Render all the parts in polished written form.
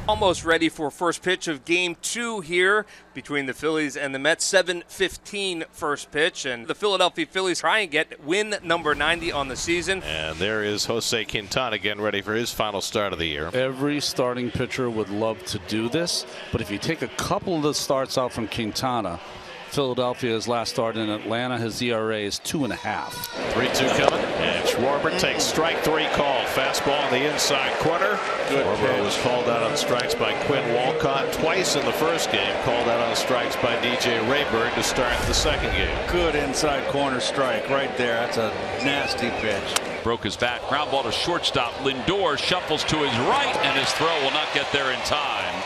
Almost ready for first pitch of Game 2 here between the Phillies and the Mets. 7:15 first pitch, and the Philadelphia Phillies try and get win number 90 on the season. And there is Jose Quintana getting ready for his final start of the year. Every starting pitcher would love to do this, but if you take a couple of the starts out from Quintana, Philadelphia's last start in Atlanta, his ERA is 2.5. 3-2 coming, and Schwarber takes strike 3 call. Fastball in the inside corner. Schwarber was called out on strikes by Quinn Walcott twice in the first game. Called out on strikes by DJ Rayburn to start the second game. Good inside corner strike right there. That's a nasty pitch. Broke his bat. Ground ball to shortstop. Lindor shuffles to his right, and his throw will not get there in time.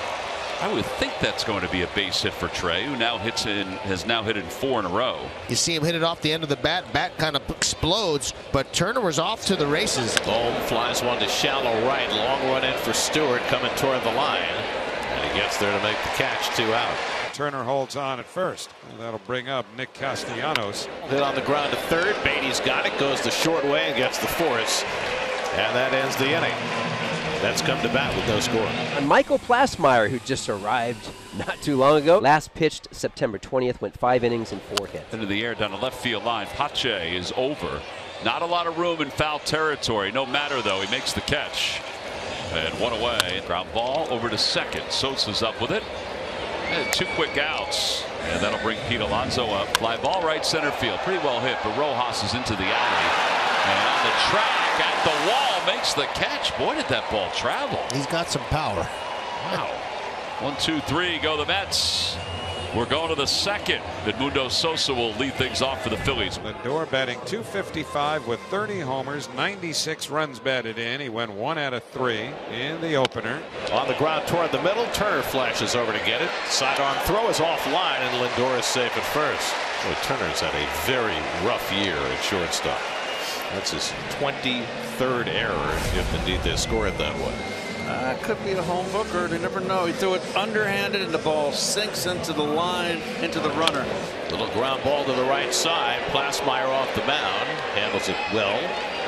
I would think that's going to be a base hit for Trey, who now has now hit in 4 in a row. You see him hit it off the end of the bat. Bat kind of explodes, but Turner was off to the races. Bohm flies one to shallow right. Long run in for Stewart coming toward the line. And he gets there to make the catch. 2 out. Turner holds on at first. And that'll bring up Nick Castellanos. Hit on the ground to third. Baty's got it. Goes the short way and gets the force. And that ends the inning. That's come to bat with no score. And Michael Plasmeyer, who just arrived not too long ago, last pitched September 20th, went 5 innings and 4 hits. Into the air down the left field line. Pache is over. Not a lot of room in foul territory. No matter though, he makes the catch. And 1 away. Ground ball over to second. Sosa's up with it. And 2 quick outs. And that'll bring Pete Alonso up. Fly ball right center field. Pretty well hit, but Rojas is into the alley. And on the track at the wall makes the catch. Boy, did that ball travel. He's got some power. Wow. 1, 2, 3 go the Mets. We're going to the second. Edmundo Sosa will lead things off for the Phillies. Lindor batting .255 with 30 homers, 96 runs batted in. He went 1 out of 3 in the opener. On the ground toward the middle. Turner flashes over to get it. Sidearm throw is offline, and Lindor is safe at first. Boy, Turner's had a very rough year at shortstop. That's his 23rd error, if indeed they score it that way. Could be a home hooker. You never know. He threw it underhanded, and the ball sinks into the line, into the runner. Little ground ball to the right side. Plasmeyer off the mound. Handles it well.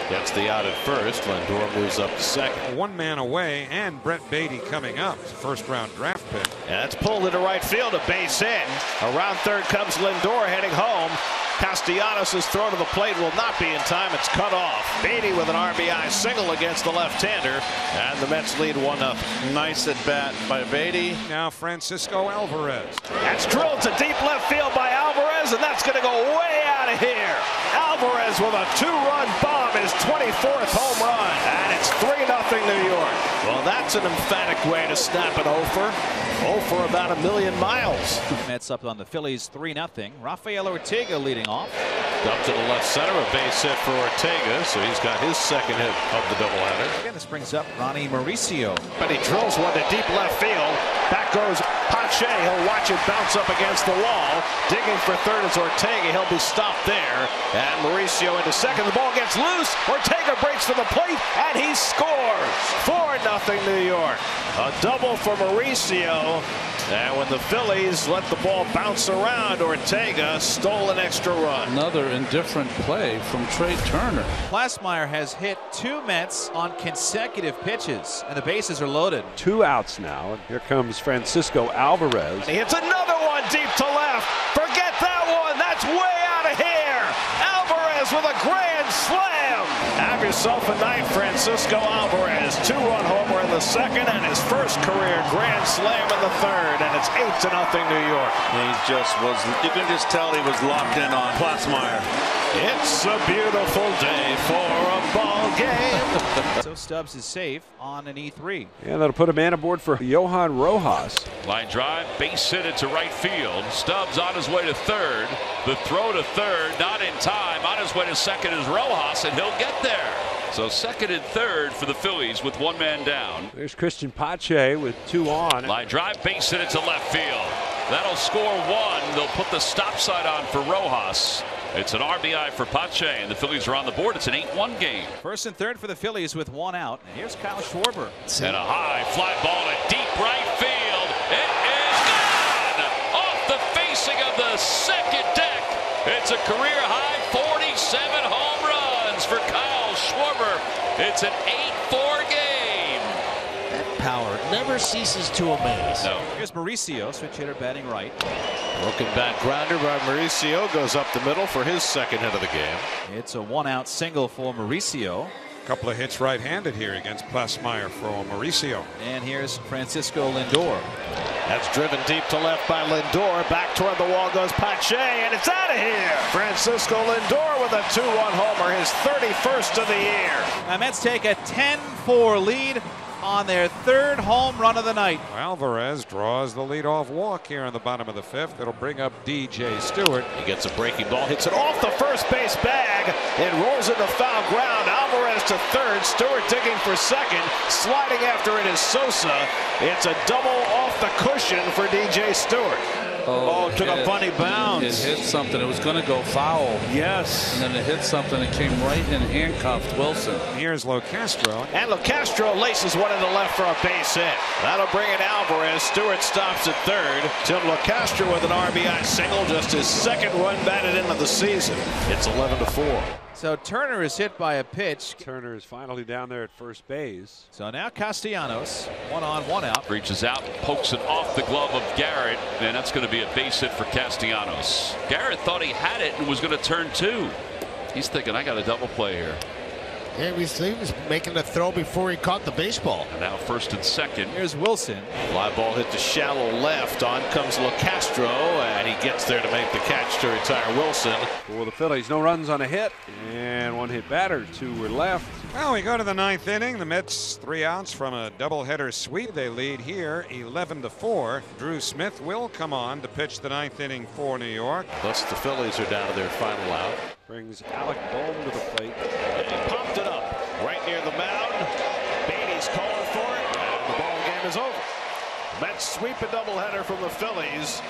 Gets the out at first. Lindor moves up to second. 1 man away, and Brett Baty coming up. First-round draft pick. And that's pulled into right field. A base hit. Around third comes Lindor heading home. Castellanos' throw to the plate will not be in time. It's cut off. Baty with an RBI single against the left-hander, and the Mets lead 1-0. Nice at bat by Baty. Now Francisco Alvarez. That's drilled to deep left field by Alvarez, and that's going to go way out of here. Alvarez with a 2-run bomb, his 24th home run, and it's 3-0 New York. Well, that's an emphatic way to snap an over. For about 1,000,000 miles. Mets up on the Phillies 3-0. Rafael Ortega leading off. Up to the left center, a base hit for Ortega, so he's got his second hit of the doubleheader. Again, this brings up Ronny Mauricio. But he drills one to deep left field. Back goes Pache. He'll watch it bounce up against the wall. Digging for third is Ortega. He'll be stopped there. And Mauricio into second. The ball gets loose. Ortega breaks to the plate, and he scores. 4-0 New York. A double for Mauricio. And when the Phillies let the ball bounce around, Ortega stole an extra run. Another indifferent play from Trey Turner. Plasmeyer has hit 2 Mets on consecutive pitches, and the bases are loaded. 2 outs now, and here comes Francisco Alvarez. He hits another one deep to left. Forget that one. That's way out of here. Alvarez with a grand slam. Have yourself a night, Francisco Alvarez. 2-run homer in the second, and his first career grand slam in the third. And it's 8-0 New York. You can just tell he was locked in on Plasmeyer. It's a beautiful day for a ball game. So Stubbs is safe on an E3. Yeah, that'll put a man aboard for Johan Rojas. Line drive, base hit it to right field. Stubbs on his way to third. The throw to third, not in time. On his way to second is Rojas, and he'll get there. So second and third for the Phillies with 1 man down. There's Cristian Pache with 2 on. Line drive, base hit it to left field. That'll score 1. They'll put the stop sign on for Rojas. It's an RBI for Pache, and the Phillies are on the board. It's an 8-1 game. First and third for the Phillies with 1 out. And here's Kyle Schwarber. And a high fly ball to deep right field. It is gone off the facing of the second deck. It's a career high 47 home runs for Kyle Schwarber. It's an 8-4 game. power. It never ceases to amaze. No. Here's Mauricio, switch hitter batting right. Broken back grounder by Mauricio goes up the middle for his second hit of the game. It's a 1-out single for Mauricio. Couple of hits right-handed here against Plasmeyer for Mauricio. And here's Francisco Lindor. That's driven deep to left by Lindor. Back toward the wall goes Pache, and it's out of here. Francisco Lindor with a 2-run homer, his 31st of the year. The Mets take a 10-4 lead on their third home run of the night. Alvarez draws the leadoff walk here on the bottom of the fifth. It'll bring up DJ Stewart. He gets a breaking ball, hits it off the first base bag. It rolls into foul ground. Alvarez to third. Stewart digging for second. Sliding after it is Sosa. It's a double off the cushion for DJ Stewart. Oh, took a funny bounce. It hit something. It was going to go foul. Yes. And then it hit something that came right in handcuffed Wilson. Here's Locastro. And Locastro laces one in the left for a base hit. That'll bring in Alvarez. Stewart stops at third. Tim Locastro with an RBI single, just his second run batted into the season. It's 11-4. So Turner is hit by a pitch. Turner is finally down there at first base. So now Castellanos, 1 on, 1 out. Reaches out, pokes it off the glove of Garrett, and that's going to be a base hit for Castellanos. Garrett thought he had it and was going to turn 2. He's thinking, I got a double play here. Yeah, he was making a throw before he caught the baseball. And now first and second. Here's Wilson. Fly ball hit to shallow left. On comes Locastro, and he gets there to make the catch to retire Wilson. For the Phillies, no runs on a hit, and 1 hit batter. 2 were left. Well, we go to the 9th inning. The Mets 3 outs from a doubleheader sweep. They lead here 11-4. Drew Smith will come on to pitch the 9th inning for New York. Thus the Phillies are down to their final out. Brings Alec Bohm to the plate. And he popped it up right near the mound. Baty's calling for it, and the ball game is over. Mets sweep a doubleheader from the Phillies.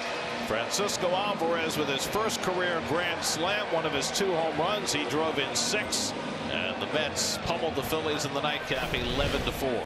Francisco Alvarez with his first career grand slam, one of his 2 home runs. He drove in 6, and the Mets pummeled the Phillies in the nightcap 11-4.